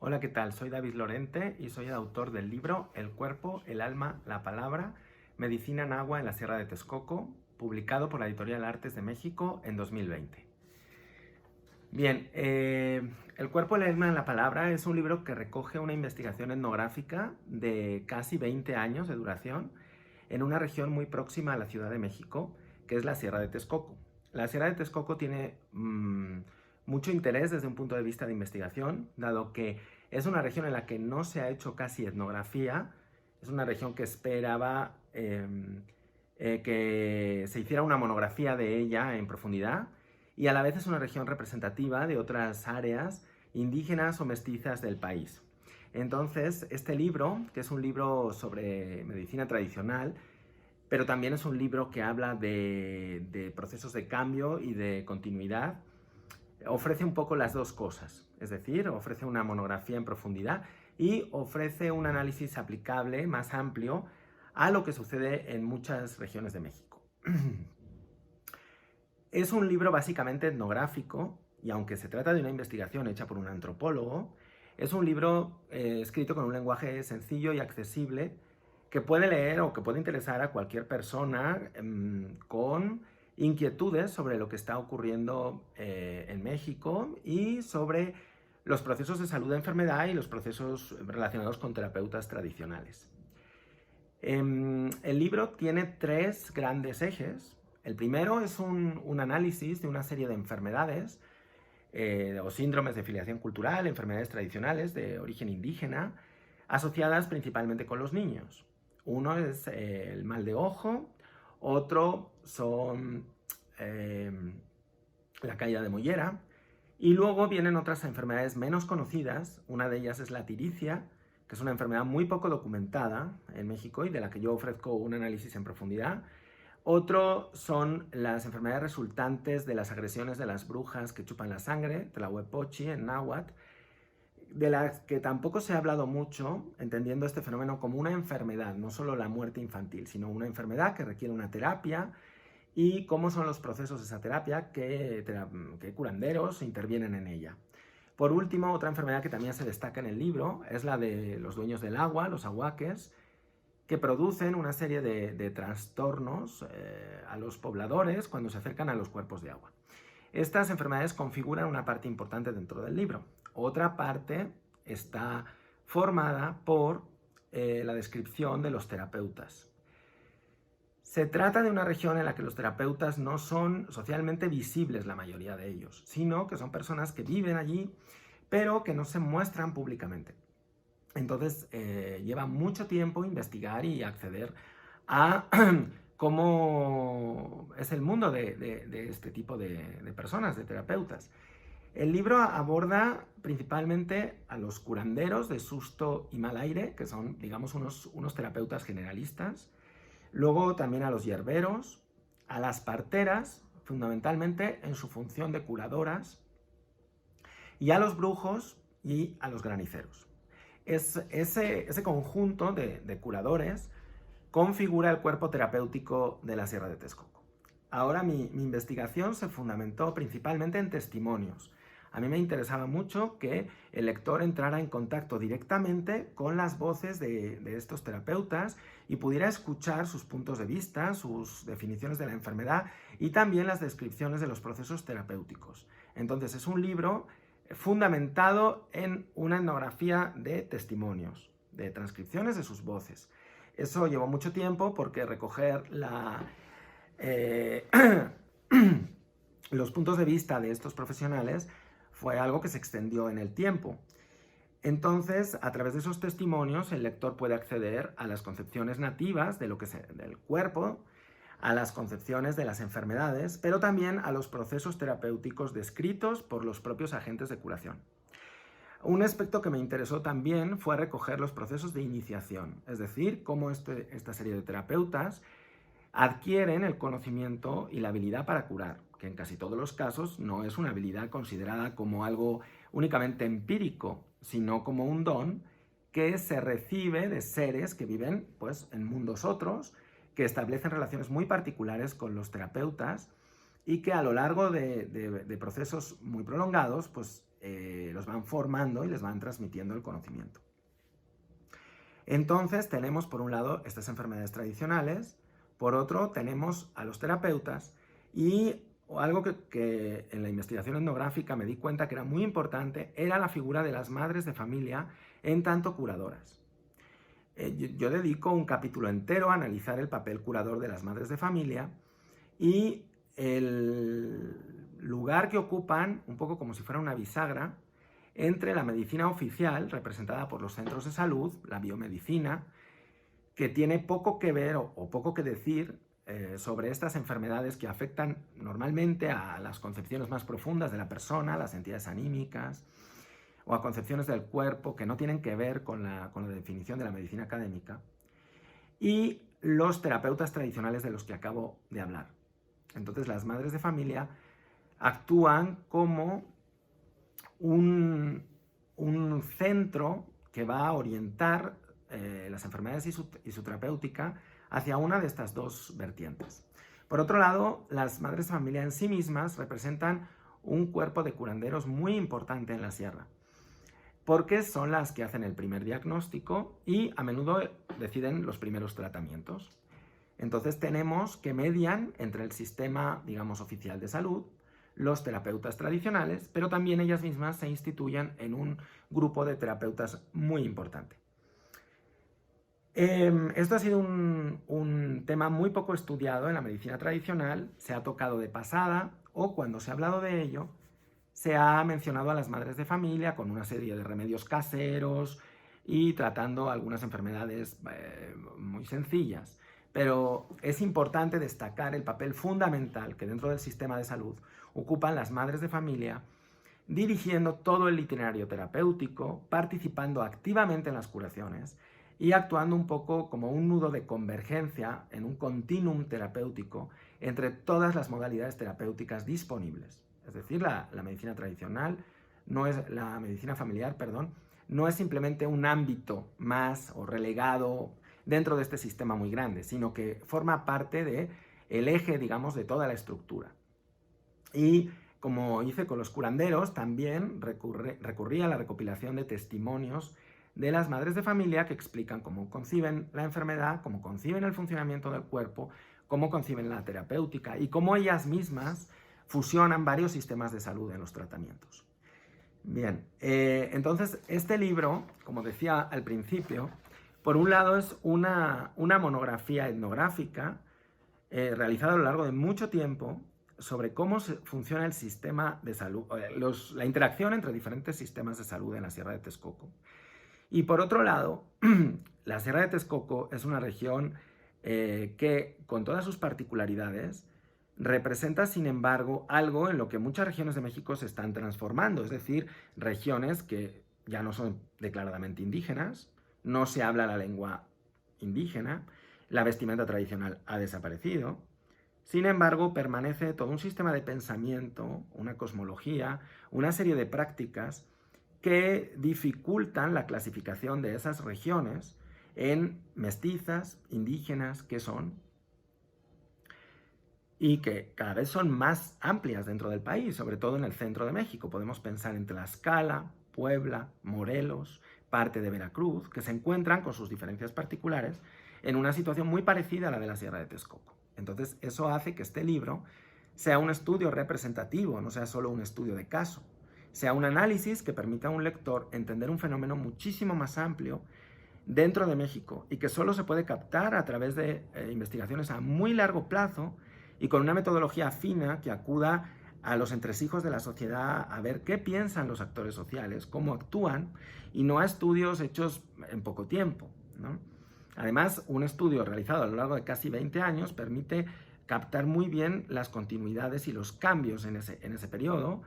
Hola, ¿qué tal? Soy David Lorente y soy el autor del libro El cuerpo, el alma, la palabra, Medicina en agua en la Sierra de Texcoco, publicado por la Editorial Artes de México en 2020. Bien, El cuerpo, el alma, la palabra es un libro que recoge una investigación etnográfica de casi 20 años de duración en una región muy próxima a la Ciudad de México, que es la Sierra de Texcoco. La Sierra de Texcoco tiene mucho interés desde un punto de vista de investigación, dado que es una región en la que no se ha hecho casi etnografía, es una región que esperaba que se hiciera una monografía de ella en profundidad, y a la vez es una región representativa de otras áreas indígenas o mestizas del país. Entonces, este libro, que es un libro sobre medicina tradicional, pero también es un libro que habla de procesos de cambio y de continuidad, ofrece un poco las dos cosas, es decir, ofrece una monografía en profundidad y ofrece un análisis aplicable más amplio a lo que sucede en muchas regiones de México. Es un libro básicamente etnográfico y aunque se trata de una investigación hecha por un antropólogo, es un libro escrito con un lenguaje sencillo y accesible que puede leer o que puede interesar a cualquier persona con inquietudes sobre lo que está ocurriendo en México y sobre los procesos de salud de enfermedad y los procesos relacionados con terapeutas tradicionales. El libro tiene tres grandes ejes. El primero es un análisis de una serie de enfermedades o síndromes de filiación cultural, enfermedades tradicionales de origen indígena, asociadas principalmente con los niños. Uno es el mal de ojo, otro son la caída de mollera, y luego vienen otras enfermedades menos conocidas. Una de ellas es la tiricia, que es una enfermedad muy poco documentada en México y de la que yo ofrezco un análisis en profundidad. Otro son las enfermedades resultantes de las agresiones de las brujas que chupan la sangre, Tlahuepochi en náhuatl, de las que tampoco se ha hablado mucho, entendiendo este fenómeno como una enfermedad, no solo la muerte infantil, sino una enfermedad que requiere una terapia y cómo son los procesos de esa terapia, qué curanderos intervienen en ella. Por último, otra enfermedad que también se destaca en el libro es la de los dueños del agua, los ahuaques, que producen una serie de trastornos a los pobladores cuando se acercan a los cuerpos de agua. Estas enfermedades configuran una parte importante dentro del libro. Otra parte está formada por la descripción de los terapeutas. Se trata de una región en la que los terapeutas no son socialmente visibles, la mayoría de ellos, sino que son personas que viven allí, pero que no se muestran públicamente. Entonces, lleva mucho tiempo investigar y acceder a cómo es el mundo de este tipo de personas, de terapeutas. El libro aborda principalmente a los curanderos de susto y mal aire, que son, digamos, unos terapeutas generalistas. Luego también a los hierberos, a las parteras, fundamentalmente en su función de curadoras, y a los brujos y a los graniceros. Ese conjunto de curadores configura el cuerpo terapéutico de la Sierra de Texcoco. Ahora mi investigación se fundamentó principalmente en testimonios. A mí me interesaba mucho que el lector entrara en contacto directamente con las voces de estos terapeutas y pudiera escuchar sus puntos de vista, sus definiciones de la enfermedad y también las descripciones de los procesos terapéuticos. Entonces es un libro fundamentado en una etnografía de testimonios, de transcripciones de sus voces. Eso llevó mucho tiempo porque recoger los puntos de vista de estos profesionales fue algo que se extendió en el tiempo. Entonces, a través de esos testimonios, el lector puede acceder a las concepciones nativas de del cuerpo, a las concepciones de las enfermedades, pero también a los procesos terapéuticos descritos por los propios agentes de curación. Un aspecto que me interesó también fue recoger los procesos de iniciación, es decir, cómo esta serie de terapeutas adquieren el conocimiento y la habilidad para curar, que en casi todos los casos no es una habilidad considerada como algo únicamente empírico, sino como un don que se recibe de seres que viven pues, en mundos otros, que establecen relaciones muy particulares con los terapeutas y que a lo largo de procesos muy prolongados pues, los van formando y les van transmitiendo el conocimiento. Entonces tenemos por un lado estas enfermedades tradicionales, por otro tenemos a los terapeutas y algo que en la investigación etnográfica me di cuenta que era muy importante era la figura de las madres de familia en tanto curadoras. Yo dedico un capítulo entero a analizar el papel curador de las madres de familia y el lugar que ocupan, un poco como si fuera una bisagra, entre la medicina oficial, representada por los centros de salud, la biomedicina, que tiene poco que ver o poco que decir sobre estas enfermedades que afectan normalmente a las concepciones más profundas de la persona, las entidades anímicas, o a concepciones del cuerpo que no tienen que ver con la definición de la medicina académica, y los terapeutas tradicionales de los que acabo de hablar. Entonces las madres de familia actúan como un centro que va a orientar las enfermedades y su terapéutica hacia una de estas dos vertientes. Por otro lado, las madres de familia en sí mismas representan un cuerpo de curanderos muy importante en la sierra, porque son las que hacen el primer diagnóstico y a menudo deciden los primeros tratamientos. Entonces tenemos que median entre el sistema, digamos, oficial de salud, los terapeutas tradicionales, pero también ellas mismas se instituyen en un grupo de terapeutas muy importante. Esto ha sido un tema muy poco estudiado en la medicina tradicional, se ha tocado de pasada o cuando se ha hablado de ello, se ha mencionado a las madres de familia con una serie de remedios caseros y tratando algunas enfermedades muy sencillas. Pero es importante destacar el papel fundamental que dentro del sistema de salud ocupan las madres de familia, dirigiendo todo el itinerario terapéutico, participando activamente en las curaciones y actuando un poco como un nudo de convergencia en un continuum terapéutico entre todas las modalidades terapéuticas disponibles. Es decir, la medicina tradicional, la medicina familiar, no es simplemente un ámbito más o relegado dentro de este sistema muy grande, sino que forma parte del eje, digamos, de toda la estructura. Y como hice con los curanderos, también recurrí a la recopilación de testimonios de las madres de familia que explican cómo conciben la enfermedad, cómo conciben el funcionamiento del cuerpo, cómo conciben la terapéutica y cómo ellas mismas fusionan varios sistemas de salud en los tratamientos. Bien, entonces este libro, como decía al principio, por un lado es una monografía etnográfica realizada a lo largo de mucho tiempo sobre cómo funciona el sistema de salud, la interacción entre diferentes sistemas de salud en la Sierra de Texcoco. Y por otro lado, la Sierra de Texcoco es una región que, con todas sus particularidades, representa, sin embargo, algo en lo que muchas regiones de México se están transformando, es decir, regiones que ya no son declaradamente indígenas, no se habla la lengua indígena, la vestimenta tradicional ha desaparecido. Sin embargo, permanece todo un sistema de pensamiento, una cosmología, una serie de prácticas que dificultan la clasificación de esas regiones en mestizas, indígenas, que son, y que cada vez son más amplias dentro del país, sobre todo en el centro de México. Podemos pensar en Tlaxcala, Puebla, Morelos, parte de Veracruz, que se encuentran con sus diferencias particulares en una situación muy parecida a la de la Sierra de Texcoco. Entonces, eso hace que este libro sea un estudio representativo, no sea solo un estudio de caso, sea un análisis que permita a un lector entender un fenómeno muchísimo más amplio dentro de México y que solo se puede captar a través de investigaciones a muy largo plazo y con una metodología fina que acuda a los entresijos de la sociedad, a ver qué piensan los actores sociales, cómo actúan, y no a estudios hechos en poco tiempo, ¿no? Además, un estudio realizado a lo largo de casi 20 años permite captar muy bien las continuidades y los cambios en ese periodo,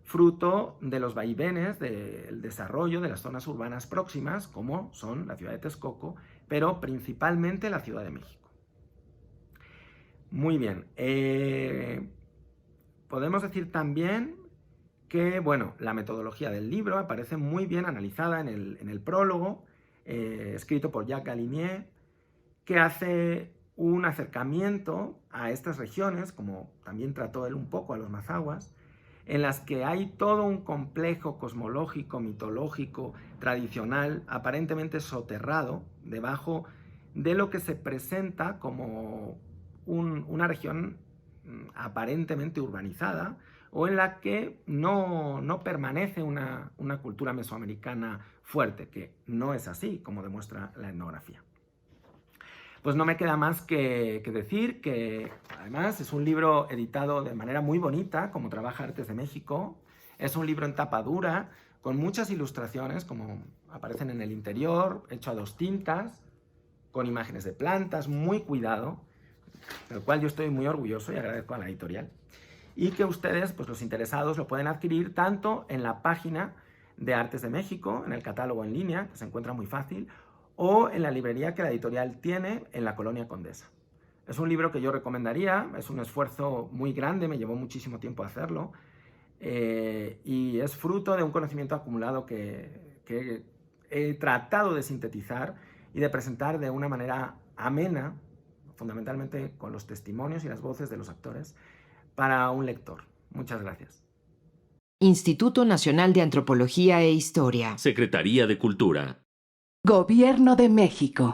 fruto de los vaivenes del desarrollo de las zonas urbanas próximas, como son la ciudad de Texcoco, pero principalmente la Ciudad de México. Muy bien. Podemos decir también que, bueno, la metodología del libro aparece muy bien analizada en el prólogo, escrito por Jacques Galinier, que hace un acercamiento a estas regiones, como también trató él un poco a los mazahuas, en las que hay todo un complejo cosmológico, mitológico, tradicional, aparentemente soterrado, debajo de lo que se presenta como una región aparentemente urbanizada, o en la que no permanece una cultura mesoamericana fuerte, que no es así, como demuestra la etnografía. Pues no me queda más que decir que, además, es un libro editado de manera muy bonita, como trabaja Artes de México. Es un libro en tapa dura, con muchas ilustraciones, como aparecen en el interior, hecho a 2 tintas, con imágenes de plantas, muy cuidado, del cual yo estoy muy orgulloso y agradezco a la editorial. Y que ustedes, pues los interesados, lo pueden adquirir tanto en la página de Artes de México, en el catálogo en línea, que se encuentra muy fácil, o en la librería que la editorial tiene en la Colonia Condesa. Es un libro que yo recomendaría, es un esfuerzo muy grande, me llevó muchísimo tiempo hacerlo, y es fruto de un conocimiento acumulado que he tratado de sintetizar y de presentar de una manera amena, fundamentalmente con los testimonios y las voces de los actores, para un lector. Muchas gracias. Instituto Nacional de Antropología e Historia. Secretaría de Cultura. Gobierno de México.